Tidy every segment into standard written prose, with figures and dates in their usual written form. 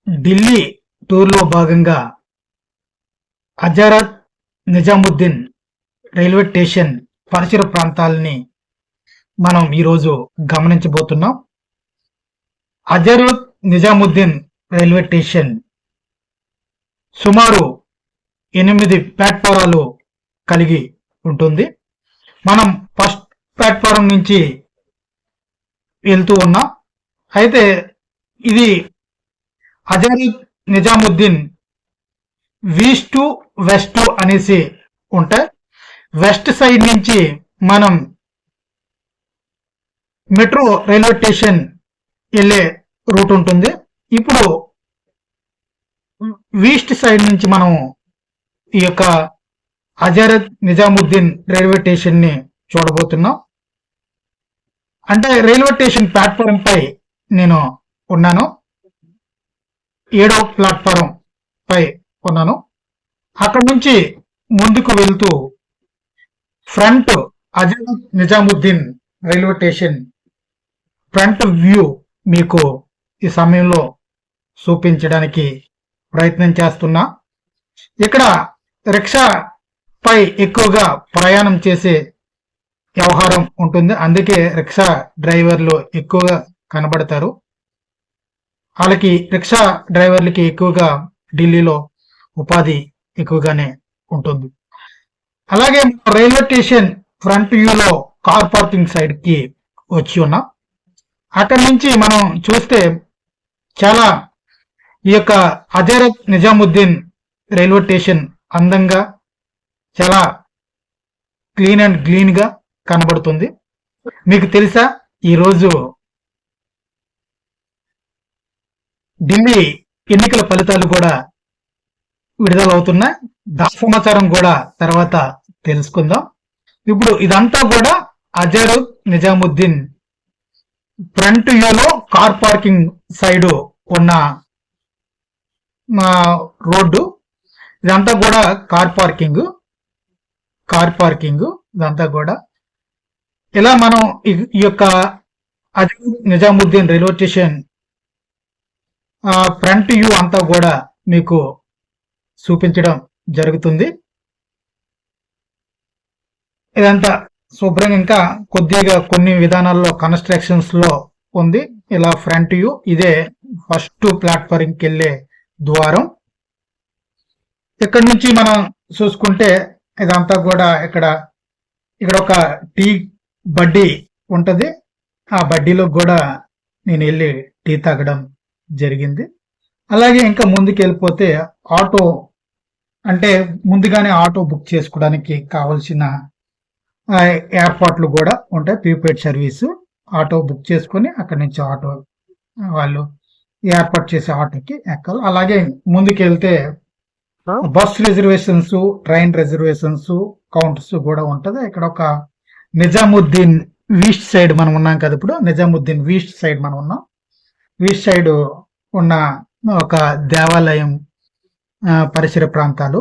ఢిల్లీ టూర్లో భాగంగా Hazrat Nizamuddin railway station పరిసర ప్రాంతాలని మనం ఈరోజు గమనించబోతున్నాం. హజరత్ నిజాముద్దీన్ రైల్వే స్టేషన్ సుమారు 8 ప్లాట్ఫారాలు కలిగి ఉంటుంది. మనం ఫస్ట్ ప్లాట్ఫారం నుంచి వెళ్తూ ఉన్నాం. అయితే ఇది Hazrat Nizamuddin east to west అనేసి ఉంటాయి. వెస్ట్ సైడ్ నుంచి మనం మెట్రో రైల్వే స్టేషన్ వెళ్ళే రూట్ ఉంటుంది. ఇప్పుడు ఈస్ట్ సైడ్ నుంచి మనం ఈ యొక్క హజరత్ నిజాముద్దీన్ రైల్వే స్టేషన్ ని చూడబోతున్నాం. అంటే రైల్వే స్టేషన్ ప్లాట్ఫారం పై నేను ఉన్నాను. 7వ ప్లాట్ఫారం పై ఉన్నాను. అక్కడ నుంచి ముందుకు వెళ్తూ front Hazrat Nizamuddin railway station front view మీకు ఈ సమయంలో చూపించడానికి ప్రయత్నం చేస్తున్నా. ఇక్కడ రిక్షా పై ఎక్కువగా ప్రయాణం చేసే వ్యవహారం ఉంటుంది. అందుకే రిక్షా డ్రైవర్లు ఎక్కువగా కనబడతారు. వాళ్ళకి రిక్షా డ్రైవర్లకి ఎక్కువగా ఢిల్లీలో ఉపాధి ఎక్కువగానే ఉంటుంది. అలాగే రైల్వే స్టేషన్ ఫ్రంట్ వ్యూలో కార్ పార్కింగ్ సైడ్ కి వచ్చి ఉన్నాం. అక్కడి నుంచి మనం చూస్తే చాలా ఈ యొక్క హజరత్ నిజాముద్దీన్ రైల్వే స్టేషన్ అందంగా చాలా క్లీన్ అండ్ గ్లీన్ గా కనబడుతుంది. మీకు తెలుసా, ఈరోజు ఢిల్లీ ఎన్నికల ఫలితాలు కూడా విడుదలవుతున్నాయి. దాని సమాచారం కూడా తర్వాత తెలుసుకుందాం. ఇప్పుడు ఇదంతా కూడా హజరత్ నిజాముద్దీన్ ఫ్రంట్ వ్యూలో కార్ పార్కింగ్ సైడ్ ఉన్న రోడ్డు. ఇదంతా కూడా కార్ పార్కింగ్ ఇదంతా కూడా ఇలా మనం ఈ యొక్క Hazrat Nizamuddin railway station front view అంతా కూడా మీకు చూపించడం జరుగుతుంది. ఇదంతా శుభ్రంగా ఇంకా కొద్దిగా కొన్ని విధానాల్లో కన్స్ట్రక్షన్స్ లో ఉంది. ఇలా ఫ్రంట్ వ్యూ. ఇదే ఫస్ట్ ప్లాట్ఫారంకి వెళ్ళే ద్వారం. ఇక్కడ నుంచి మనం చూసుకుంటే ఇదంతా కూడా ఇక్కడ ఒక టీ బడ్డీ ఉంటది. ఆ బడ్డీలో కూడా నేను వెళ్ళి టీ తాగడం జరిగింది. అలాగే ఇంకా ముందుకు వెళ్ళిపోతే ఆటో, అంటే ముందుగానే ఆటో బుక్ చేసుకోవడానికి కావలసిన ఏర్పాట్లు కూడా ఉంటాయి. Prepaid service. ఆటో బుక్ చేసుకుని అక్కడి నుంచి ఆటో వాళ్ళు ఏర్పాటు చేసే ఆటోకి ఎక్కాలి. అలాగే ముందుకు వెళ్తే bus reservations, train reservations counters కూడా ఉంటది. ఇక్కడ ఒక నిజాముద్దీన్ ఈస్ట్ సైడ్ మనం ఉన్నాం కదా. ఇప్పుడు నిజాముద్దీన్ ఈస్ట్ సైడ్ మనం ఉన్నాం. ఈస్ట్ సైడ్ ఉన్న ఒక దేవాలయం పరిసర ప్రాంతాలు.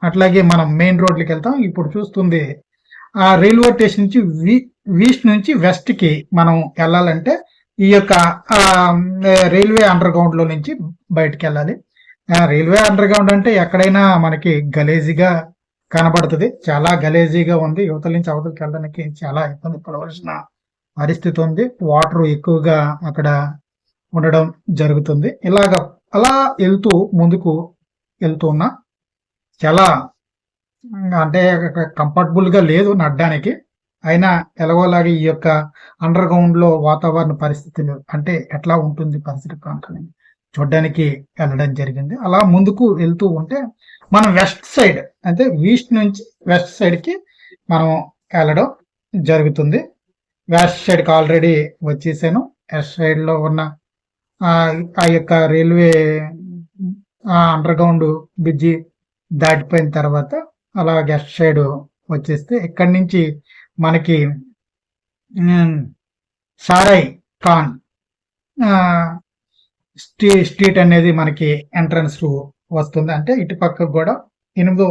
అట్లాగే మనం మెయిన్ రోడ్లకి వెళ్తాం. ఇప్పుడు చూస్తుంది ఆ రైల్వే స్టేషన్ నుంచి ఈస్ట్ నుంచి వెస్ట్ కి మనం వెళ్ళాలంటే ఈ యొక్క రైల్వే అండర్ గ్రౌండ్ లో నుంచి బయటకు వెళ్ళాలి. రైల్వే అండర్ గ్రౌండ్ అంటే ఎక్కడైనా మనకి గలేజీగా కనబడుతుంది. చాలా గలేజీగా ఉంది. యువతల నుంచి అవతలకి వెళ్ళడానికి చాలా ఇబ్బంది పడవలసిన పరిస్థితి ఉంది. వాటర్ ఎక్కువగా అక్కడ ఉండడం జరుగుతుంది. అలా వెళ్తూ ముందుకు వెళ్తూ ఉన్నా. చాలా అంటే కంఫర్టబుల్ గా లేదు నడడానికి. అయినా ఎలాగోలాగా ఈ యొక్క అండర్ గ్రౌండ్ లో వాతావరణ పరిస్థితులు అంటే ఎట్లా ఉంటుంది పరిసర ప్రాంతాన్ని చూడడానికి వెళ్ళడం జరిగింది. అలా ముందుకు వెళ్తూ ఉంటే మనం వెస్ట్ సైడ్, అంటే ఈస్ట్ నుంచి వెస్ట్ సైడ్ కి మనం వెళ్ళడం జరుగుతుంది. వెస్ట్ సైడ్ కి ఆల్రెడీ వచ్చేసాను. వెస్ట్ సైడ్ లో ఉన్న ఆ యొక్క రైల్వే అండర్ గ్రౌండ్ బ్రిడ్జి దాటిపోయిన తర్వాత అలా వెస్ట్ సైడ్ వచ్చేస్తే ఇక్కడి నుంచి మనకి సారాయ్ ఖాన్ స్ట్రీట్ అనేది మనకి ఎంట్రన్స్ వస్తుంది. అంటే ఇటు పక్క కూడా 8వ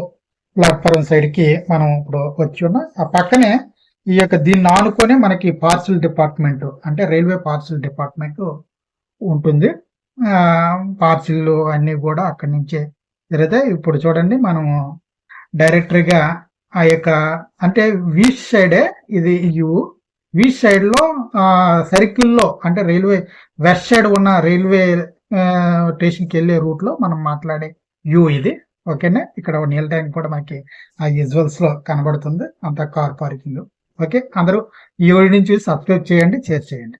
ప్లాట్ఫారం సైడ్ కి మనం ఇప్పుడు వచ్చి ఉన్నాం. ఆ పక్కనే ఈ యొక్క దీన్ని ఆనుకొని మనకి పార్సల్ డిపార్ట్మెంట్ అంటే రైల్వే పార్సల్ డిపార్ట్మెంట్ ఉంటుంది. పార్సిల్లు అన్నీ కూడా అక్కడి నుంచే జరుగుతాయి. ఇప్పుడు చూడండి మనము డైరెక్టరీగా ఆ యొక్క అంటే ఈస్ట్ సైడే ఇది యూ ఈస్ట్ సైడ్ లో సర్కిల్ లో అంటే రైల్వే వెస్ట్ సైడ్ ఉన్న రైల్వే స్టేషన్కి వెళ్ళే రూట్ లో మనం మాట్లాడే యూ ఇది. ఓకేనా, ఇక్కడ నీళ్ళ ట్యాంక్ కూడా మనకి ఆ విజువల్స్ లో కనబడుతుంది, అంతా కార్ పార్కింగ్. ఓకే, అందరూ ఈ వీడియో నుంచి సబ్స్క్రైబ్ చేయండి, షేర్ చేయండి.